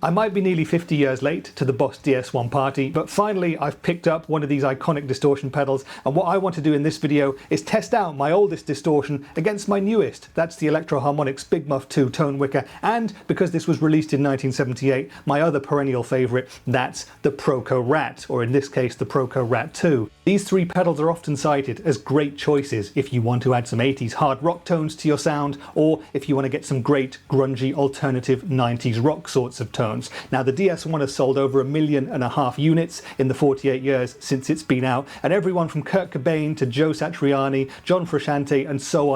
I might be nearly 50 years late to the Boss DS-1 party, but finally I've picked up one of these iconic distortion pedals, and what I want to do in this video is test out my oldest distortion against my newest. That's the Electro-Harmonix Big Muff 2 Tone Wicker, and because this was released in 1978, my other perennial favourite, that's the ProCo Rat, or in this case the ProCo Rat 2. These three pedals are often cited as great choices if you want to add some 80s hard rock tones to your sound, or if you want to get some great grungy alternative 90s rock sorts of tones. Now the DS-1 has sold over 1.5 million units in the 48 years since it's been out, and everyone from Kurt Cobain to Joe Satriani, John Frusciante and so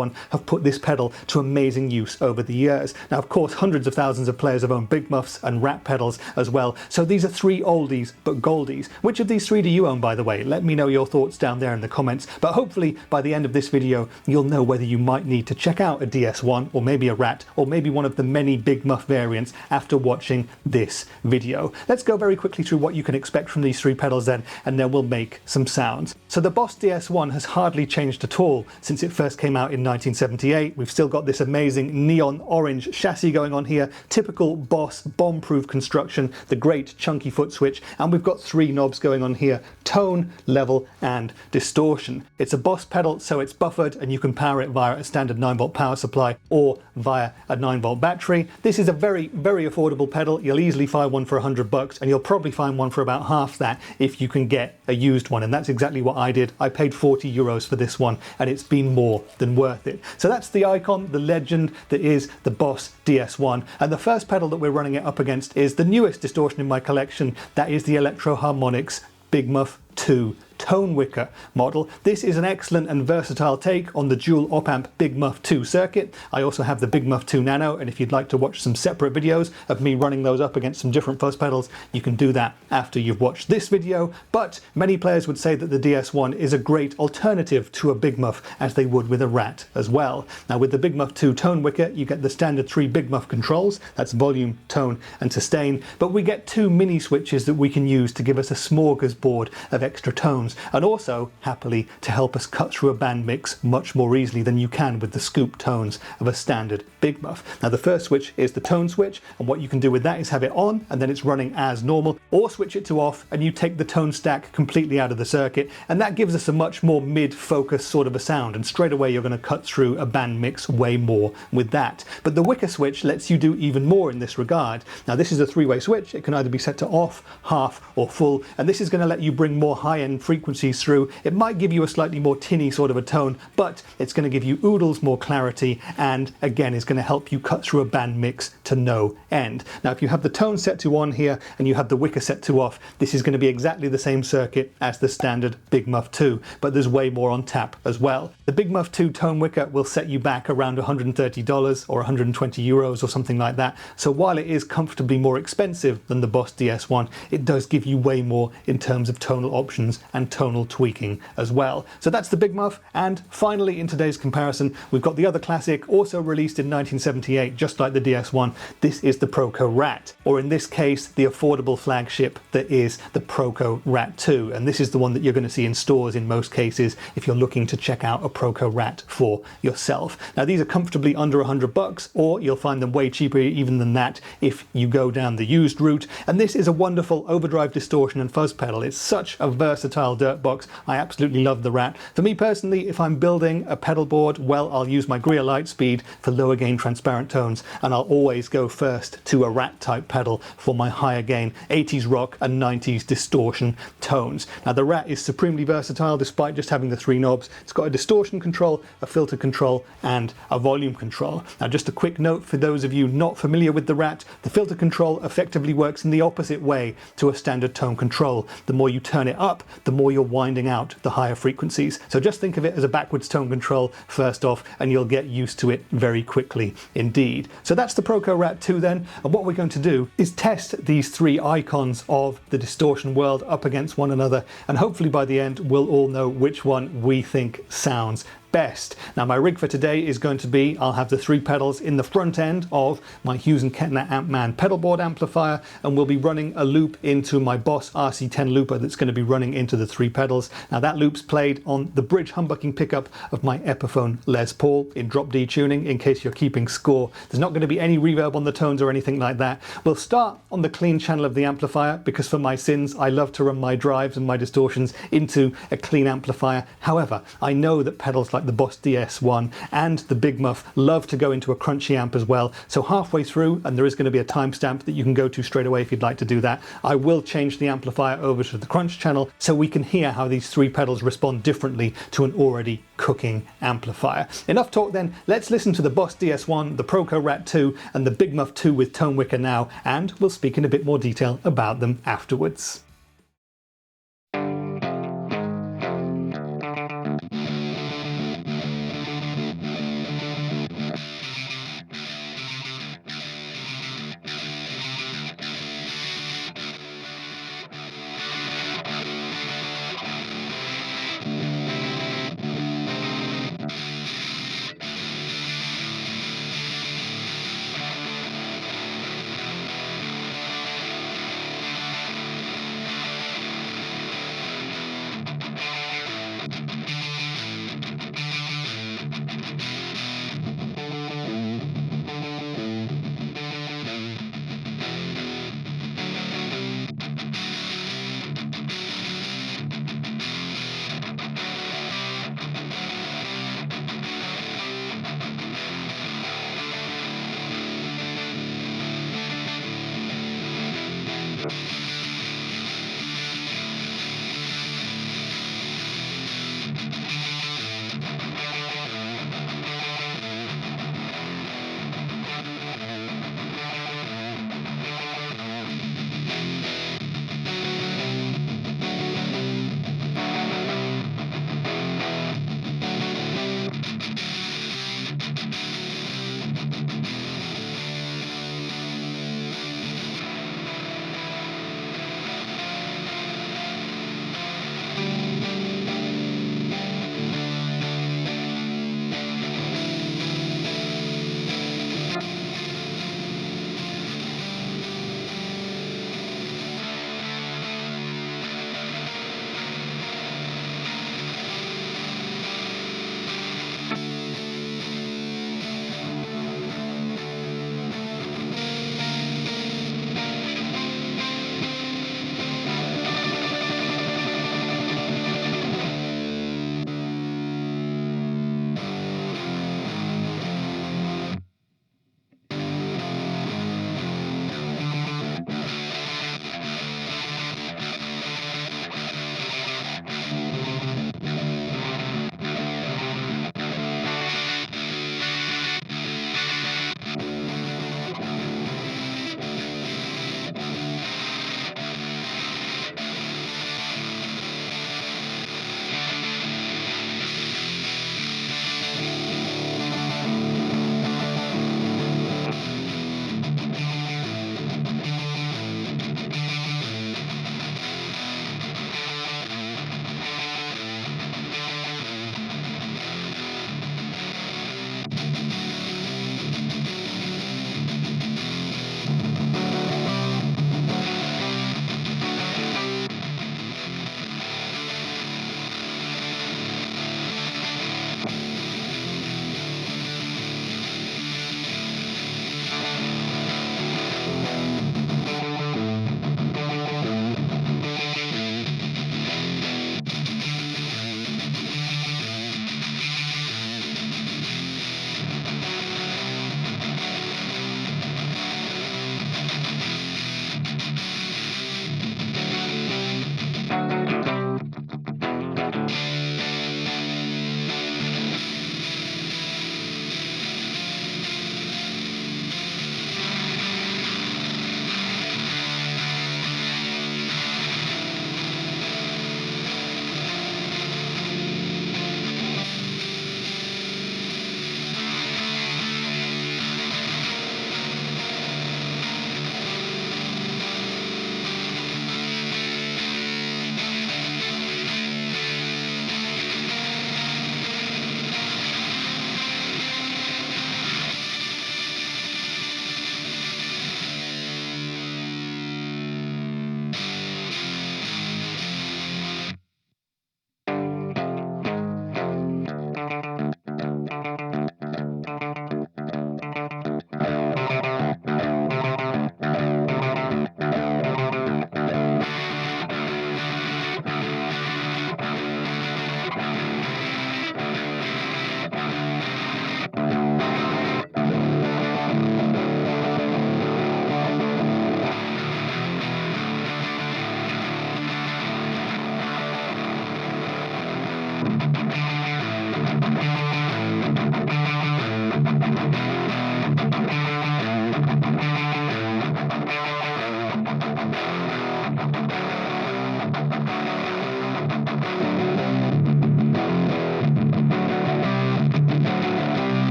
on have put this pedal to amazing use over the years. Now of course hundreds of thousands of players have owned Big Muffs and Rat pedals as well, so these are three oldies but goldies. Which of these three do you own, by the way? Let me know your thoughts down there in the comments, but hopefully by the end of this video you'll know whether you might need to check out a DS-1 or maybe a Rat or maybe one of the many Big Muff variants after watching this video. Let's go very quickly through what you can expect from these three pedals then, and then we'll make some sounds. So the Boss DS-1 has hardly changed at all since it first came out in 1978. We've still got this amazing neon orange chassis going on here, typical Boss bomb-proof construction, the great chunky foot switch, and we've got three knobs going on here: tone, level and distortion. It's a Boss pedal, so it's buffered and you can power it via a standard 9-volt power supply or via a 9-volt battery. This is a very affordable pedal. You'll easily find one for $100 and you'll probably find one for about half that if you can get a used one, and that's exactly what I did. I paid 40 euros for this one and it's been more than worth it. So that's the icon, the legend that is the Boss DS-1, and the first pedal that we're running it up against is the newest distortion in my collection. That is the Electro-Harmonix Big Muff 2 Tone Wicker model. This is an excellent and versatile take on the dual op-amp Big Muff 2 circuit. I also have the Big Muff 2 Nano, and if you'd like to watch some separate videos of me running those up against some different fuzz pedals, you can do that after you've watched this video. But many players would say that the DS-1 is a great alternative to a Big Muff, as they would with a Rat as well. Now with the Big Muff 2 Tone Wicker, you get the standard 3 Big Muff controls, that's volume, tone and sustain, but we get 2 mini switches that we can use to give us a smorgasbord of extra tones, and also, happily, to help us cut through a band mix much more easily than you can with the scoop tones of a standard Big Muff. Now the first switch is the tone switch, and what you can do with that is have it on and then it's running as normal, or switch it to off and you take the tone stack completely out of the circuit, and that gives us a much more mid-focus sort of a sound, and straight away you're going to cut through a band mix way more with that. But the Wicker switch lets you do even more in this regard. Now this is a 3-way switch. It can either be set to off, half or full, and this is going to let you bring more high-end frequencies through. It might give you a slightly more tinny sort of a tone, but it's going to give you oodles more clarity, and again is going to help you cut through a band mix to no end. Now if you have the tone set to on here and you have the Wicker set to off, this is going to be exactly the same circuit as the standard Big Muff 2, but there's way more on tap as well. The Big Muff 2 Tone Wicker will set you back around $130 or 120 euros or something like that, so while it is comfortably more expensive than the Boss DS-1, it does give you way more in terms of tonal options and tonal tweaking as well. So that's the Big Muff, and finally in today's comparison we've got the other classic, also released in 1978 just like the DS-1. This is the ProCo Rat, or in this case the affordable flagship that is the ProCo Rat 2, and this is the one that you're going to see in stores in most cases if you're looking to check out a ProCo Rat for yourself. Now these are comfortably under $100, or you'll find them way cheaper even than that if you go down the used route, and this is a wonderful overdrive distortion and fuzz pedal. It's such a versatile dirt box. I absolutely love the Rat. For me personally, if I'm building a pedal board, well, I'll use my Greer Lightspeed for lower gain transparent tones, and I'll always go first to a Rat type pedal for my higher gain 80s rock and 90s distortion tones. Now the Rat is supremely versatile despite just having the 3 knobs. It's got a distortion control, a filter control and a volume control. Now just a quick note for those of you not familiar with the Rat, the filter control effectively works in the opposite way to a standard tone control. The more you turn it up, the more you're winding out the higher frequencies. So just think of it as a backwards tone control first off, and you'll get used to it very quickly indeed. So that's the ProCo Rat 2 then, and what we're going to do is test these 3 icons of the distortion world up against one another, and hopefully by the end we'll all know which one we think sounds best. Now my rig for today is going to be, I'll have the 3 pedals in the front end of my Hughes & Kettner Ampman pedalboard amplifier, and we'll be running a loop into my Boss RC10 looper that's going to be running into the 3 pedals. Now that loop's played on the bridge humbucking pickup of my Epiphone Les Paul in drop D tuning, in case you're keeping score. There's not going to be any reverb on the tones or anything like that. We'll start on the clean channel of the amplifier, because for my sins I love to run my drives and my distortions into a clean amplifier. However, I know that pedals like the Boss DS-1 and the Big Muff love to go into a crunchy amp as well, so halfway through, and there is going to be a timestamp that you can go to straight away if you'd like to do that, I will change the amplifier over to the crunch channel so we can hear how these 3 pedals respond differently to an already cooking amplifier. Enough talk then, let's listen to the Boss DS-1, the ProCo Rat 2 and the Big Muff 2 with Tone Wicker now, and we'll speak in a bit more detail about them afterwards.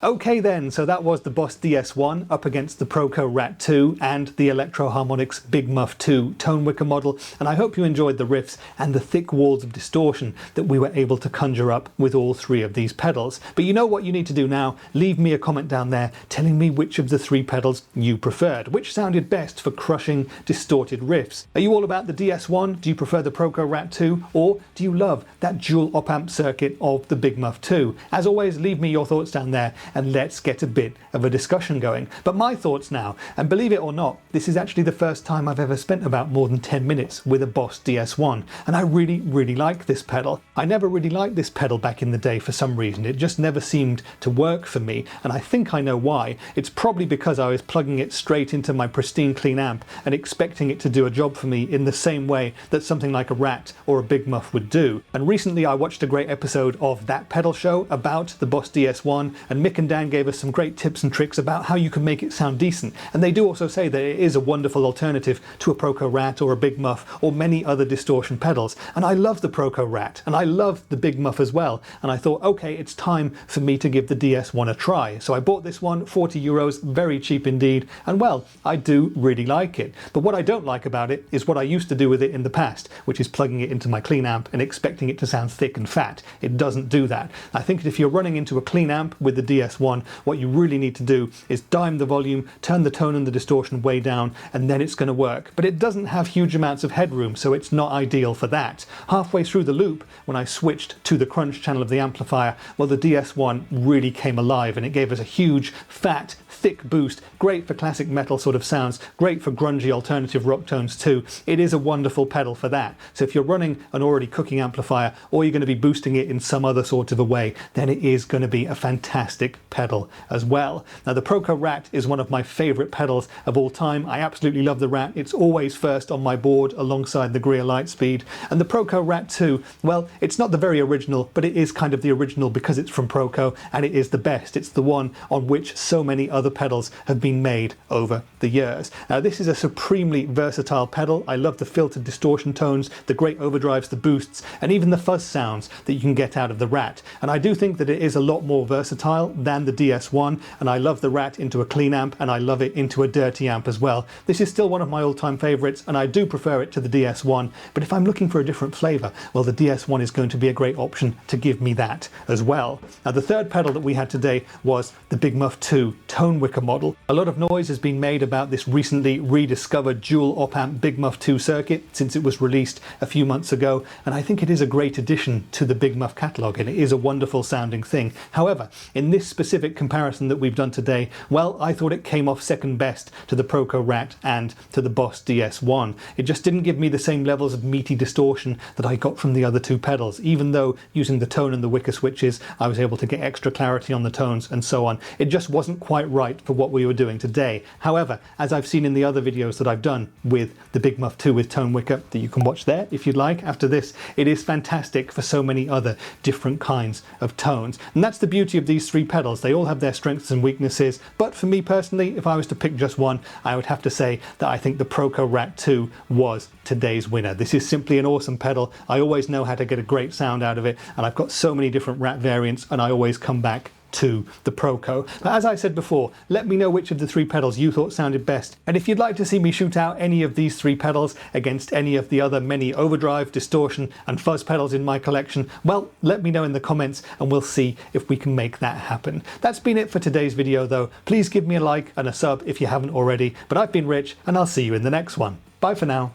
Okay then, so that was the Boss DS-1 up against the ProCo Rat 2 and the Electro-Harmonix Big Muff 2 Tone Wicker model, and I hope you enjoyed the riffs and the thick walls of distortion that we were able to conjure up with all three of these pedals. But you know what you need to do now? Leave me a comment down there telling me which of the three pedals you preferred, which sounded best for crushing, distorted riffs. Are you all about the DS-1? Do you prefer the ProCo Rat 2? Or do you love that dual op-amp circuit of the Big Muff 2? As always, leave me your thoughts down there and let's get a bit of a discussion going. But my thoughts now, and believe it or not, this is actually the first time I've ever spent about more than 10 minutes with a Boss DS-1, and I really like this pedal. I never really liked this pedal back in the day for some reason. It just never seemed to work for me, and I think I know why. It's probably because I was plugging it straight into my pristine clean amp and expecting it to do a job for me in the same way that something like a Rat or a Big Muff would do. And recently I watched a great episode of That Pedal Show about the Boss DS-1, and Mick and Dan gave us some great tips and tricks about how you can make it sound decent. And they do also say that it is a wonderful alternative to a ProCo Rat or a Big Muff or many other distortion pedals. And I love the ProCo Rat and I love the Big Muff as well. And I thought, okay, it's time for me to give the DS-1 a try. So I bought this one, 40 euros, very cheap indeed. And well, I do really like it. But what I don't like about it is what I used to do with it in the past, which is plugging it into my clean amp and expecting it to sound thick and fat. It doesn't do that. I think that if you're running into a clean amp with the DS-1, what you really need to do is dime the volume, turn the tone and the distortion way down, and then it's going to work. But it doesn't have huge amounts of headroom, so it's not ideal for that. Halfway through the loop, when I switched to the crunch channel of the amplifier, well, the DS-1 really came alive and it gave us a huge, fat, thick boost, great for classic metal sort of sounds, great for grungy alternative rock tones too. It is a wonderful pedal for that. So if you're running an already cooking amplifier or you're going to be boosting it in some other sort of a way, then it is going to be a fantastic pedal as well. Now the ProCo Rat is one of my favourite pedals of all time. I absolutely love the Rat. It's always first on my board alongside the Greer Lightspeed. And the ProCo Rat 2, well, it's not the very original, but it is kind of the original because it's from ProCo and it is the best. It's the one on which so many other pedals have been made over the years. Now this is a supremely versatile pedal. I love the filtered distortion tones, the great overdrives, the boosts, and even the fuzz sounds that you can get out of the Rat. And I do think that it is a lot more versatile than the DS-1, and I love the Rat into a clean amp and I love it into a dirty amp as well. This is still one of my all-time favourites and I do prefer it to the DS-1, but if I'm looking for a different flavour, well, the DS-1 is going to be a great option to give me that as well. Now the third pedal that we had today was the Big Muff 2 Tone Wicker model. A lot of noise has been made about this recently rediscovered dual op-amp Big Muff 2 circuit since it was released a few months ago, and I think it is a great addition to the Big Muff catalogue and it is a wonderful sounding thing. However, in this specific comparison that we've done today, well, I thought it came off second best to the ProCo Rat and to the Boss DS-1. It just didn't give me the same levels of meaty distortion that I got from the other two pedals, even though using the tone and the wicker switches I was able to get extra clarity on the tones and so on. It just wasn't quite right for what we were doing today. However, as I've seen in the other videos that I've done with the Big Muff 2 with Tone Wicker that you can watch there if you'd like after this, it is fantastic for so many other different kinds of tones. And that's the beauty of these three pedals. They all have their strengths and weaknesses, but for me personally, if I was to pick just one, I would have to say that I think the ProCo Rat 2 was today's winner. This is simply an awesome pedal. I always know how to get a great sound out of it, and I've got so many different Rat variants and I always come back to the ProCo. But as I said before, let me know which of the three pedals you thought sounded best. And if you'd like to see me shoot out any of these three pedals against any of the other many overdrive, distortion and fuzz pedals in my collection, well, let me know in the comments and we'll see if we can make that happen. That's been it for today's video though. Please give me a like and a sub if you haven't already. But I've been Rich and I'll see you in the next one. Bye for now.